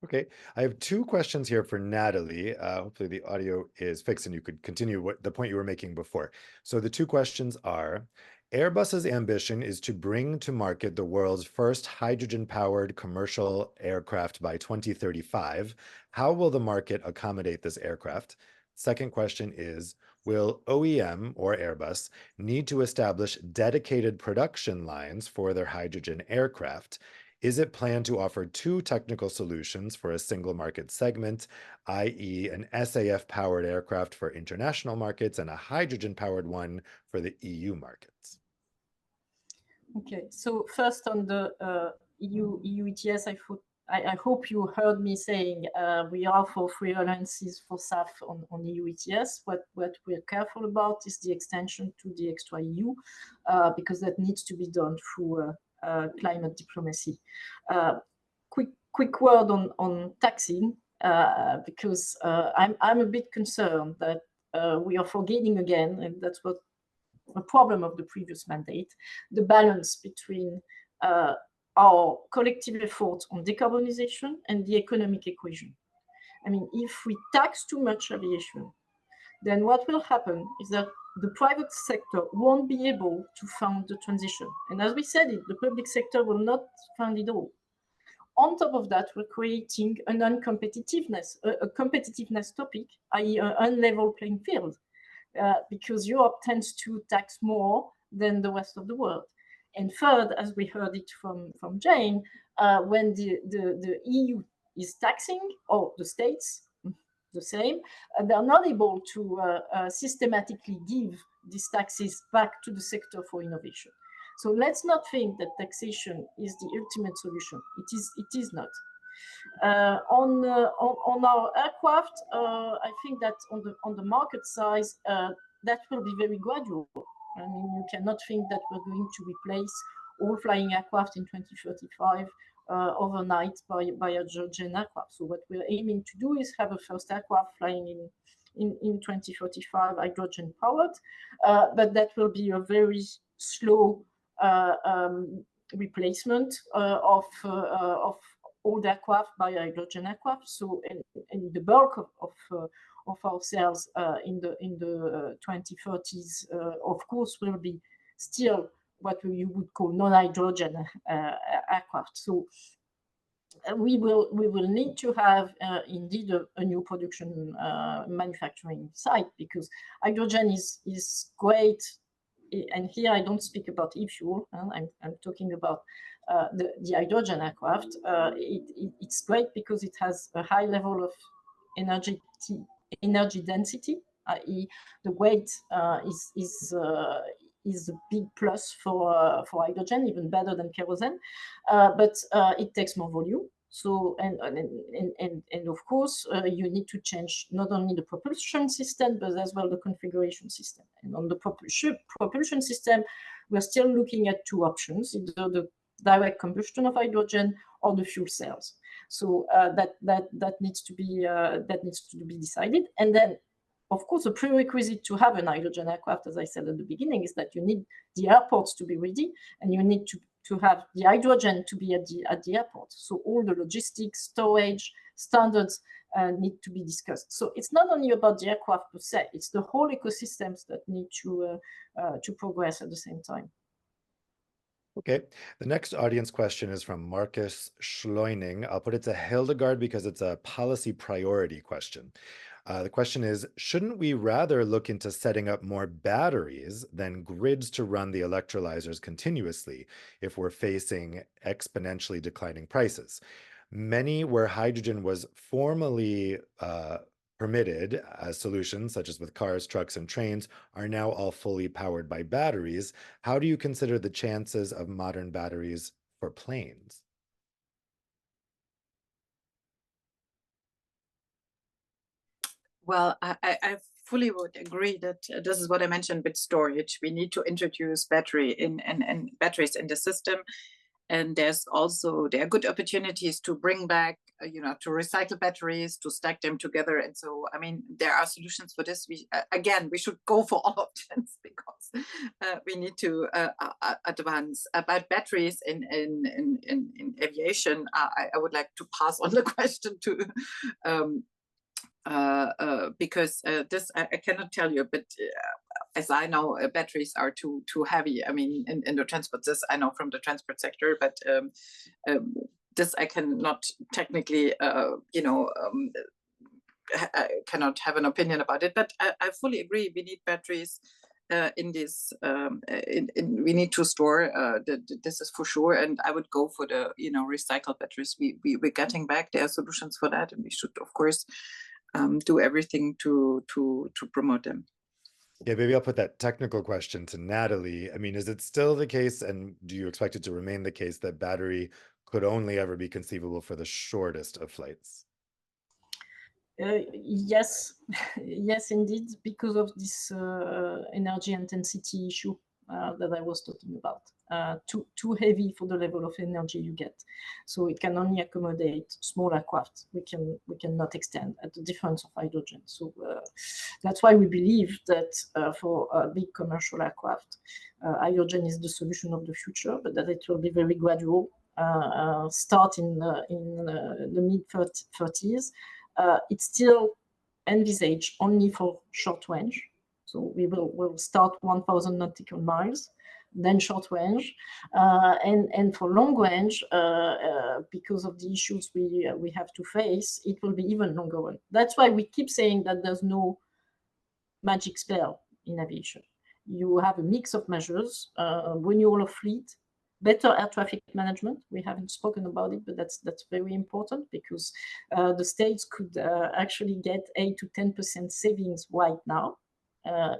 Okay, I have two questions here for Nathalie. Hopefully the audio is fixed and you could continue the point you were making before. So the two questions are, Airbus's ambition is to bring to market the world's first hydrogen-powered commercial aircraft by 2035. How will the market accommodate this aircraft? Second question is, will OEM or Airbus need to establish dedicated production lines for their hydrogen aircraft? Is it planned to offer two technical solutions for a single market segment, i.e. an SAF-powered aircraft for international markets and a hydrogen-powered one for the EU markets? Okay, so first on the EU ETS, I hope you heard me saying we are for free allowances for SAF on EU ETS. What we're careful about is the extension to the extra EU, because that needs to be done through climate diplomacy. Quick word on taxing, because I'm a bit concerned that we are forgetting again, and that's what a problem of the previous mandate, the balance between our collective efforts on decarbonization and the economic equation. I mean, if we tax too much aviation, then what will happen is that the private sector won't be able to fund the transition. And as we said, the public sector will not fund it all. On top of that, we're creating an uncompetitiveness, a competitiveness topic, i.e. an unlevel playing field, because Europe tends to tax more than the rest of the world. And third, as we heard it from Jane, when the EU is taxing, or the states, the same, they're not able to systematically give these taxes back to the sector for innovation. So let's not think that taxation is the ultimate solution. It is not. On our aircraft, I think that on the market size, that will be very gradual. I mean, you cannot think that we're going to replace all flying aircraft in 2035 overnight by hydrogen aircraft. So what we're aiming to do is have a first aircraft flying in 2045 hydrogen powered, but that will be a very slow replacement of old aircraft by hydrogen aircraft. So, and the bulk of our sales in the 2030s, of course, will be still what you would call non-hydrogen aircraft. So we will need to have indeed a new production manufacturing site, because hydrogen is great. And here I don't speak about e-fuel, I'm talking about the hydrogen aircraft. It's great because it has a high level of energy density, i.e. the weight is a big plus for hydrogen, even better than kerosene, but it takes more volume. So and of course you need to change not only the propulsion system but as well the configuration system. And on the propulsion system, we're still looking at two options: either the direct combustion of hydrogen or the fuel cells. So that needs to be decided. And then, of course, a prerequisite to have an hydrogen aircraft, as I said at the beginning, is that you need the airports to be ready, and you need to have the hydrogen to be at the airport. So all the logistics, storage, standards need to be discussed. So it's not only about the aircraft per se, it's the whole ecosystems that need to progress at the same time. Okay, the next audience question is from Marcus Schleuning. I'll put it to Hildegard because it's a policy priority question. The question is, shouldn't we rather look into setting up more batteries than grids to run the electrolyzers continuously if we're facing exponentially declining prices? Many where hydrogen was formally permitted as solutions, such as with cars, trucks, and trains, are now all fully powered by batteries. How do you consider the chances of modern batteries for planes? Well, I fully would agree that this is what I mentioned with storage. We need to introduce batteries in the system. And there are good opportunities to bring back, to recycle batteries, to stack them together. And so, I mean, there are solutions for this. We should go for all options because we need to advance. About batteries in aviation, I would like to pass on the question to because this I cannot tell you, but as I know, batteries are too heavy. I mean, in the transport, this I know from the transport sector, but this I cannot technically, I cannot have an opinion about it. But I fully agree. We need batteries in this. We need to store. This is for sure, and I would go for the recycled batteries. We're getting back. There are solutions for that, and we should, of course, do everything to promote them. Yeah, maybe I'll put that technical question to Nathalie. I mean, is it still the case, and do you expect it to remain the case, that battery could only ever be conceivable for the shortest of flights? Yes, yes, indeed, because of this energy intensity issue that I was talking about. Too heavy for the level of energy you get. So it can only accommodate small aircraft. We cannot extend at the difference of hydrogen. So that's why we believe that for big commercial aircraft, hydrogen is the solution of the future, but that it will be very gradual, start in the mid-30s, it's still envisaged only for short range. So we'll start 1,000 nautical miles, then short range, and for long range, because of the issues we have to face, it will be even longer run. That's why we keep saying that there's no magic spell in aviation. You have a mix of measures, renewal of fleet, better air traffic management. We haven't spoken about it, but that's very important, because the states could actually get 8 to 10% savings right now.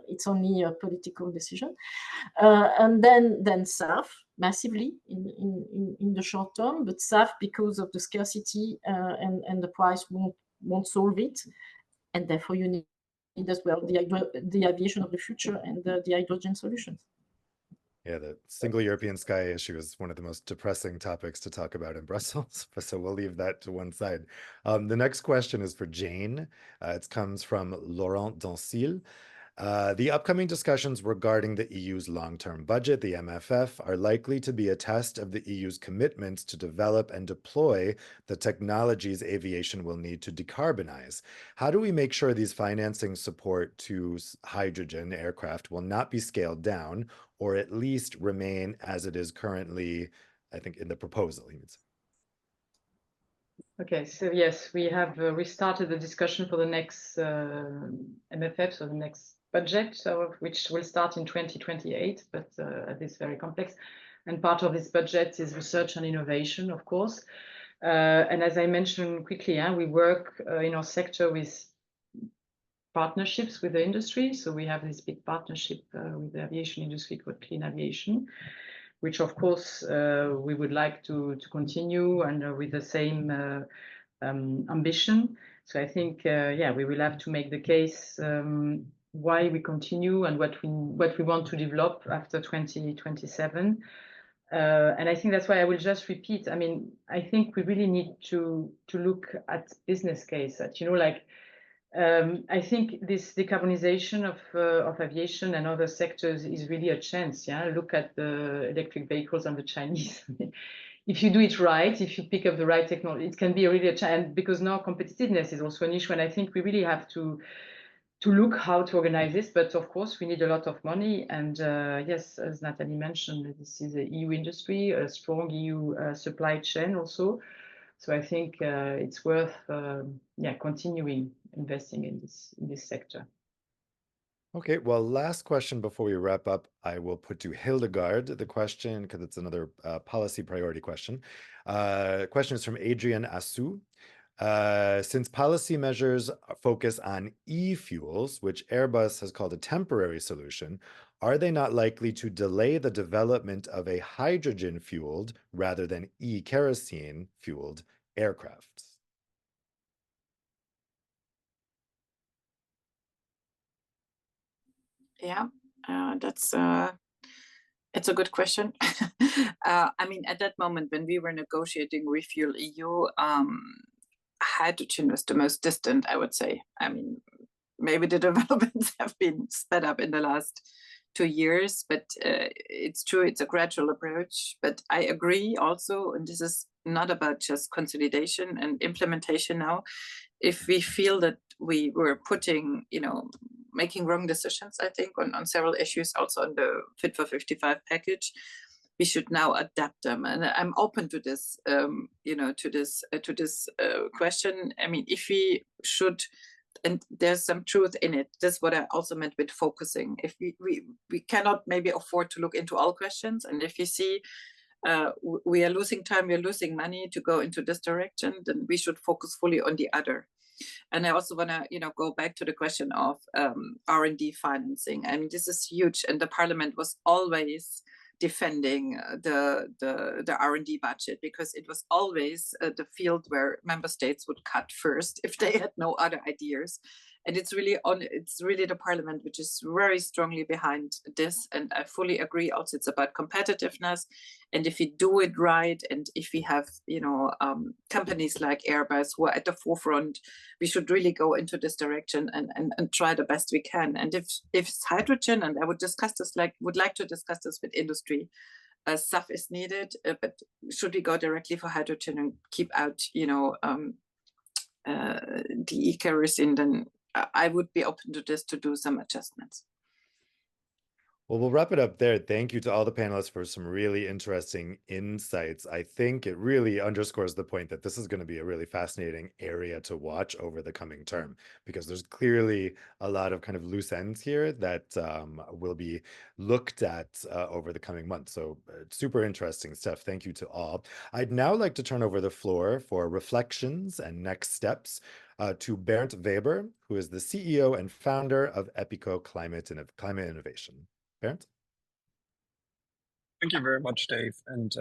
It's only a political decision. And then SAF massively in the short term, but SAF, because of the scarcity and the price, won't solve it. And therefore you need as well the aviation of the future and the hydrogen solutions. Yeah, the single European sky issue is one of the most depressing topics to talk about in Brussels, so we'll leave that to one side. The next question is for Jane. It comes from Laurent Dancil. The upcoming discussions regarding the EU's long-term budget, the MFF, are likely to be a test of the EU's commitment to develop and deploy the technologies aviation will need to decarbonize. How do we make sure these financing support to hydrogen aircraft will not be scaled down, or at least remain as it is currently, I think, in the proposal? Okay, so yes, we have restarted the discussion for the next MFF, so the next budget, so which will start in 2028, but it is very complex. And part of this budget is research and innovation, of course. And as I mentioned quickly, we work in our sector with partnerships with the industry. So we have this big partnership with the aviation industry called KlimaInnovation, which of course we would like to continue, and with the same ambition. So I think, we will have to make the case why we continue and what we want to develop after 2027. And I think that's why I will just repeat. I mean, I think we really need to look at business case. I think this decarbonization of aviation and other sectors is really a chance. Yeah, look at the electric vehicles and the Chinese. If you do it right, if you pick up the right technology, it can be really a chance, because now competitiveness is also an issue. And I think we really have to look how to organize this. But of course, we need a lot of money. And yes, as Nathalie mentioned, this is an EU industry, a strong EU supply chain also. So I think it's worth continuing investing in this sector. Okay, well, last question before we wrap up, I will put to Hildegard the question, because it's another policy priority question. Question is from Adrian Assou. Since policy measures focus on e-fuels, which Airbus has called a temporary solution, are they not likely to delay the development of a hydrogen-fueled rather than e-kerosene-fueled aircraft? Yeah, it's a good question. I mean, at that moment when we were negotiating Refuel EU, hydrogen was the most distant, I would say. I mean, maybe the developments have been sped up in the last 2 years, but it's true, it's a gradual approach. But I agree also, and this is not about just consolidation and implementation now. If we feel that we were making wrong decisions, I think, on several issues, also on the Fit for 55 package, we should now adapt them. And I'm open to this, to this question. I mean, if we should, and there's some truth in it. That's what I also meant with focusing. If we cannot maybe afford to look into all questions, and if you see we are losing time, we are losing money to go into this direction, then we should focus fully on the other. And I also want to, go back to the question of R&D financing. I mean, this is huge, and the Parliament was always defending the R&D budget, because it was always the field where member states would cut first if they had no other ideas. And it's really the Parliament which is very strongly behind this. And I fully agree also, it's about competitiveness. And if we do it right, and if we have, companies like Airbus who are at the forefront, we should really go into this direction and try the best we can. And if it's hydrogen, and I would like to discuss this with industry, SAF is needed, but should we go directly for hydrogen and keep out, the e-kerosene, then I would be open to this to do some adjustments. Well, we'll wrap it up there. Thank you to all the panelists for some really interesting insights. I think it really underscores the point that this is going to be a really fascinating area to watch over the coming term, because there's clearly a lot of kind of loose ends here that will be looked at over the coming months. So super interesting stuff. Thank you to all. I'd now like to turn over the floor for reflections and next steps to Bernd Weber, who is the CEO and founder of EPICO KlimaInnovation. Bernd? Thank you very much, Dave, and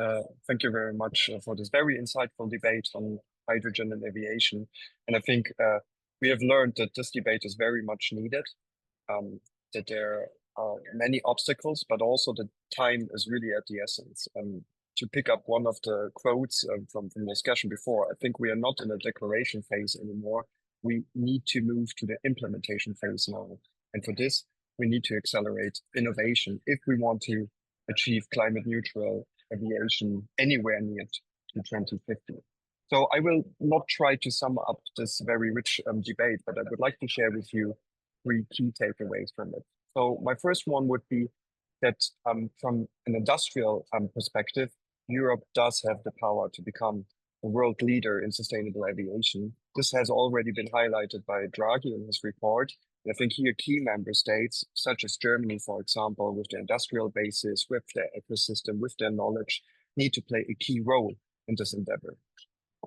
thank you very much for this very insightful debate on hydrogen and aviation. And I think we have learned that this debate is very much needed, that there are many obstacles, but also the time is really at the essence. To pick up one of the quotes from the discussion before, I think we are not in a declaration phase anymore. We need to move to the implementation phase now. And for this, we need to accelerate innovation if we want to achieve climate neutral aviation anywhere near to 2050. So I will not try to sum up this very rich debate, but I would like to share with you 3 key takeaways from it. So my first one would be that from an industrial perspective, Europe does have the power to become a world leader in sustainable aviation. This has already been highlighted by Draghi in his report. I think here key member states, such as Germany, for example, with their industrial basis, with their ecosystem, with their knowledge, need to play a key role in this endeavor.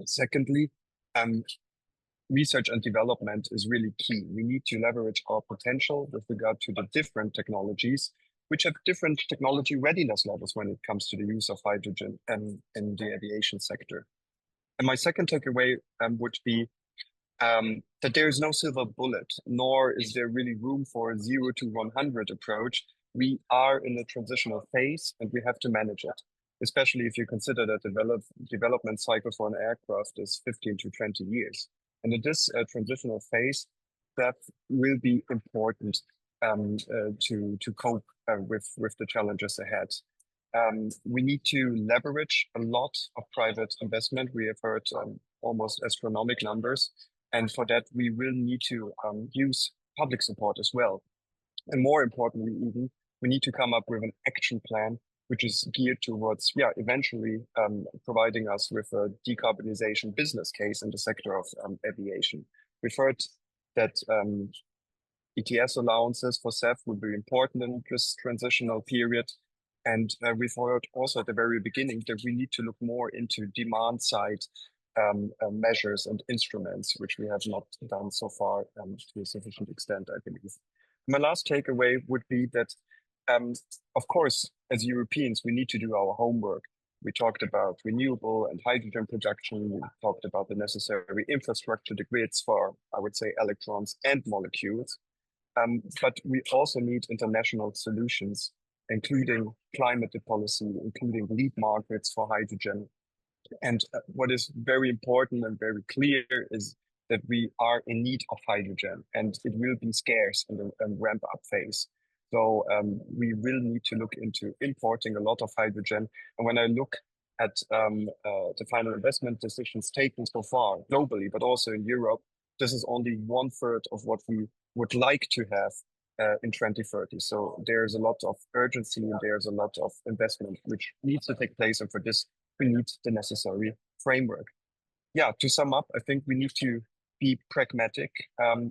Secondly, research and development is really key. We need to leverage our potential with regard to the different technologies, which have different technology readiness levels when it comes to the use of hydrogen in the aviation sector. And my second takeaway would be that there is no silver bullet, nor is there really room for a 0 to 100 approach. We are in a transitional phase and we have to manage it, especially if you consider that the development cycle for an aircraft is 15 to 20 years. And in this transitional phase, that will be important to cope with the challenges ahead. We need to leverage a lot of private investment. We have heard almost astronomical numbers. And for that, we will need to use public support as well. And more importantly, even, we need to come up with an action plan, which is geared towards, eventually providing us with a decarbonization business case in the sector of aviation. We've heard that ETS allowances for SAF will be important in this transitional period. And we've heard also at the very beginning that we need to look more into demand side measures and instruments, which we have not done so far to a sufficient extent, I believe. My last takeaway would be that, of course, as Europeans, we need to do our homework. We talked about renewable and hydrogen production. We talked about the necessary infrastructure, the grids for, I would say, electrons and molecules. But we also need international solutions, including climate policy, including lead markets for hydrogen. And what is very important and very clear is that we are in need of hydrogen and it will be scarce in the ramp up phase. So we will need to look into importing a lot of hydrogen. And when I look at the final investment decisions taken so far globally, but also in Europe, this is only 1/3 of what we would like to have in 2030. So there's a lot of urgency and there's a lot of investment which needs to take place. And for this, we need the necessary framework. Yeah, to sum up, I think we need to be pragmatic.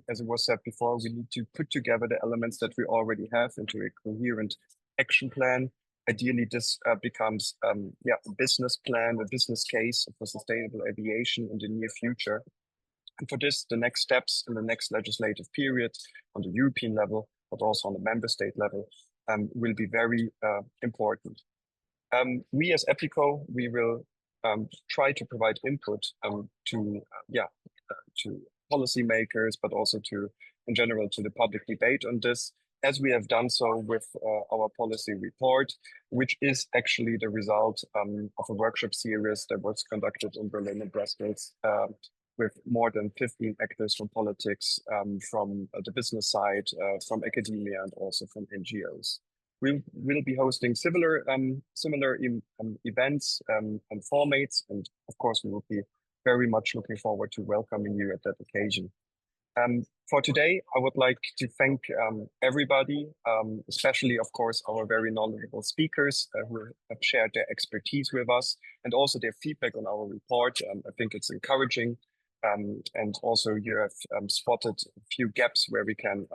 As it was said before, we need to put together the elements that we already have into a coherent action plan. Ideally, this becomes a business plan, a business case for sustainable aviation in the near future. And for this, the next steps in the next legislative period on the European level, but also on the member state level, will be very important. We as EPICO, we will try to provide input to policymakers, but also in general, to the public debate on this, as we have done so with our policy report, which is actually the result of a workshop series that was conducted in Berlin and Brussels with more than 15 actors from politics, from the business side, from academia, and also from NGOs. We will be hosting similar events and formats, and of course we will be very much looking forward to welcoming you at that occasion. For today, I would like to thank everybody, especially, of course, our very knowledgeable speakers who have shared their expertise with us and also their feedback on our report. I think it's encouraging. And also you have spotted a few gaps where we can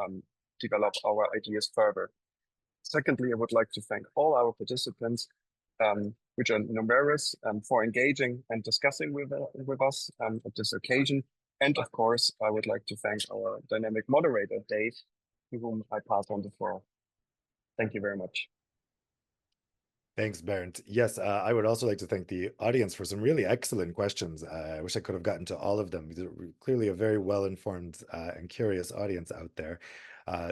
develop our ideas further. Secondly, I would like to thank all our participants, which are numerous, for engaging and discussing with us at this occasion. And of course, I would like to thank our dynamic moderator, Dave, to whom I pass on the floor. Thank you very much. Thanks, Bernd. Yes, I would also like to thank the audience for some really excellent questions. I wish I could have gotten to all of them. Clearly a very well-informed and curious audience out there.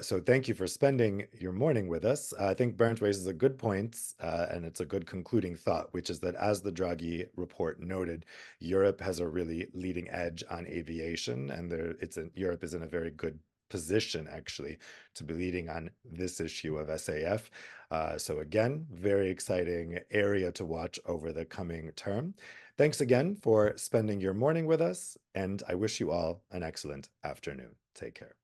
So thank you for spending your morning with us. I think Bernd raises a good point, and it's a good concluding thought, which is that as the Draghi report noted, Europe has a really leading edge on aviation, and Europe is in a very good position, actually, to be leading on this issue of SAF. So again, very exciting area to watch over the coming term. Thanks again for spending your morning with us, and I wish you all an excellent afternoon. Take care.